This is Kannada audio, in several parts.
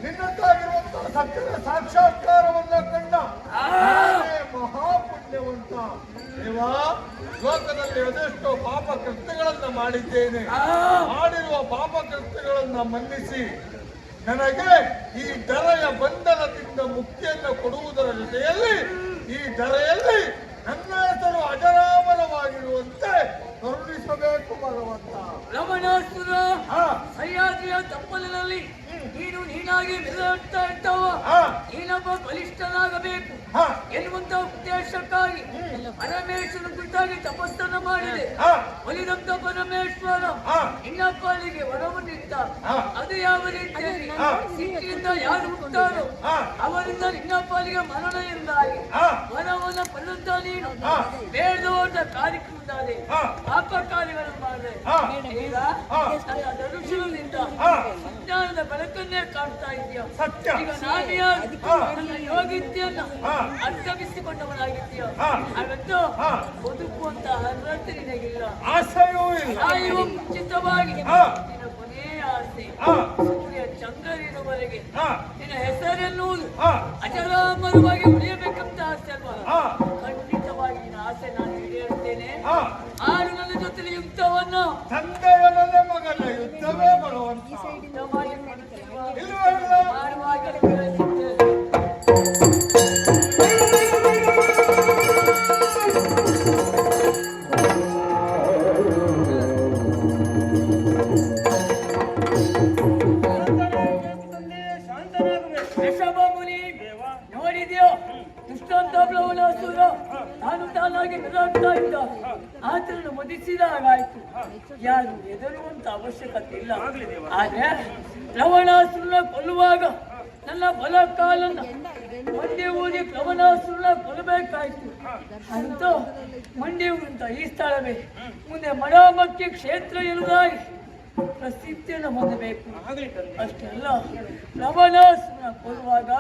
ನಿನ್ನಂತಾಗಿರುವಂತಹ ಸತ್ಯದ ಸಾಕ್ಷಾತ್ಕಾರವನ್ನ ಕಂಡ ಮಹಾಪುಣ್ಯವಂತ ದೇವಾ, ಲೋಕದಲ್ಲಿ ಅದೆಷ್ಟೋ ಪಾಪ ಕೃತ್ಯಗಳನ್ನ ಮಾಡಿದ್ದೇನೆ. ಮಾಡಿರುವ ಪಾಪ ಕೃತ್ಯಗಳನ್ನ ಮನ್ನಿಸಿ ನನಗೆ ಈ ಧರೆಯ ಬಂಧನದಿಂದ ಮುಕ್ತಿಯನ್ನು ಕೊಡುವುದರ ಜೊತೆಯಲ್ಲಿ ಈ ಧರೆಯಲ್ಲಿ ನನ್ನ ಹೆಸರು ಅಜರಾಮರವಾಗಿರುವಂತೆ ಕರುಣಿಸಬೇಕು ಭಗವಂತ. ರಮಣಾಸುರ ಸಹ್ಯಾದ್ರಿಯ ತಪ್ಪಲಿನಲ್ಲಿ ನೀನು ನೀನಾಗಿ ಮೆರೆಯುತ್ತಾ ಇದ್ದವ ನೀನೊಬ್ಬ ಬಲಿಷ್ಠನಾಗಬೇಕು ಎನ್ನುವಂತ ಉದ್ದೇಶಕ್ಕಾಗಿ ಪರಮೇಶ್ವರನ ಕುರಿತಾಗಿ ತಪಸ್ಸನ್ನು ಮಾಡಿದೆ. ಒಲಿದಂತ ಪರಮೇಶ್ವರ ನಿನ್ನ ಪಾಲಿಗೆ ವರವನ್ನಿದ್ದ. ಅದು ಯಾವ ರೀತಿಯಲ್ಲಿ ಸಿಟ್ಟಿಯಿಂದ ಯಾರು ಹುಟ್ಟಾರೋ ಅವರಿಂದ ನಿನ್ನ ಪಾಲಿಗೆ ಮರಣ ಎಂದಾಗಿ ವರವನ್ನು ಪಡೆದಂತ ನೀನು ಬೇಡದೋಟ ಕಾರ್ಯಕ್ಕೆ ಮುಂದಾದೆ, ಪಾಪ ಕಾರ್ಯಗಳನ್ನು ಮಾಡಿದೆ. ಈಗ ದರುಶನದಿಂದ ವಿಜ್ಞಾನದ ಬೆಳಕನ್ನೇ ಕಾಣ್ತಾ ಇದೆಯಾ? ಈಗ ನಾನೇ ಯೋಗಿತ್ಯನ್ನ ಅರ್ಥವಿಸಿಕೊಂಡವನಾಗಿದ್ದೀಯ. ಹಾಗಂತೂ ಬದುಕುವಂತ ಅರ್ಹತೆ ನಿನಗಿಲ್ಲ, ಆಯುವು ಮುಂಚಿತವಾಗಿ ನಿನ್ನ ಕೊನೆಯ ಆಸೆ ಸೂರ್ಯ ಚಂದ್ರನಿರುವವರೆಗೆ ನಿನ್ನ ಹೆಸರೆನ್ನುವುದು ಅಜರಾಮರವಾಗಿ ಉಳಿಯಬೇಕಂತ ಆಸೆ ಅಲ್ವಾ? ಖಂಡಿತವಾಗಿ ನಿನ್ನ ಆಸೆ ನಾನು ಈಡೇರುತ್ತೇನೆ. ಆರು ನನ್ನ ಜೊತೆ ಯುದ್ಧವನ್ನು ತಂದೆಯೊಡನೆ ಮಗನ ಯುದ್ಧವೇ ಬರುವಂತ ನೋಡಿದ್ಯೋ ದುಷ್ಟಾಂತಬ್ಲವನಾಸುರ ತಾನು ತಾನಾಗಿ ಮೆರೆಯುತ್ತಾ ಇದ್ದ. ಆತನನ್ನು ಮದಿಸಿದಾಗಾಯ್ತು. ಯಾರು ಹೆದರುವಂತ ಅವಶ್ಯಕತೆ ಇಲ್ಲ. ಆದ್ರೆ ಲವಣಾಸುರನ ಕೊಲ್ಲುವಾಗ ನನ್ನ ಬಲ ಕಾಲನ್ನ ಮಂಡಿ ಊರಿ ಪ್ರವಣಾಸುರನ ಕೊಲ್ಲಬೇಕಾಯ್ತು. ಅಂತೂ ಮಂಡಿ ಊರಂತ ಈ ಸ್ಥಳವೇ ಮುಂದೆ ಮಡಮಕ್ಕಿ ಕ್ಷೇತ್ರ ಎನ್ನುವುದಾಗಿ ಪ್ರಸಿದ್ಧಿಯನ್ನು ಹೊಂದಬೇಕು. ಅಷ್ಟೇ ಅಲ್ಲ, ಪ್ರವಣಾಸುರನ ಕೊಲ್ಲುವಾಗ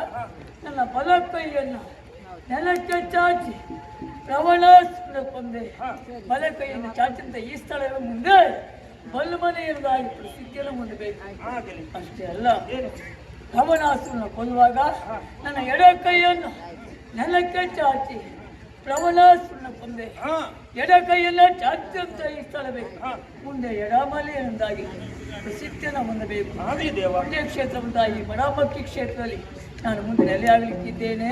ನನ್ನ ಬಲ ಕೈಯನ್ನು ನೆಲಕ್ಕೆ ಚಾಚಿ ಪ್ರವಣಾಸುರನ ಕೊಂದೆ. ಬಲ ಕೈಯನ್ನು ಚಾಚಿದಂತ ಈ ಸ್ಥಳದ ಮುಂದೆ ಬಲ್ಮನೆ ಎನ್ನುವುದಾಗಿ ಪ್ರಸಿದ್ಧಿಯನ್ನು ಹೊಂದಬೇಕು. ಅಷ್ಟೇ ಅಲ್ಲ, ಪ್ರವಣಾಸುರನ ಕೊಲ್ಲುವಾಗ ನನ್ನ ಎಡ ಕೈಯನ್ನು ನೆಲಕ್ಕೆ ಚಾಚಿ ಪ್ರವಣಾಸುರನ ಕೊಂದೆ. ಎಡ ಕೈಯನ್ನ ಚಾಚಿದಂತ ಈ ಸ್ಥಳವೇ ಮುಂದೆ ಎಡಮಲೆ ಎಂದಾಗಿ ಪ್ರಸಿದ್ಧಿಯನ್ನು ಹೊಂದಬೇಕು. ಪುಣ್ಯ ಕ್ಷೇತ್ರವಂತಾಗಿ ಬಡಮಕ್ಕಿ ಕ್ಷೇತ್ರದಲ್ಲಿ ನಾನು ಮುಂದೆ ನೆಲೆಯಾಗಲಿಕ್ಕಿದ್ದೇನೆ.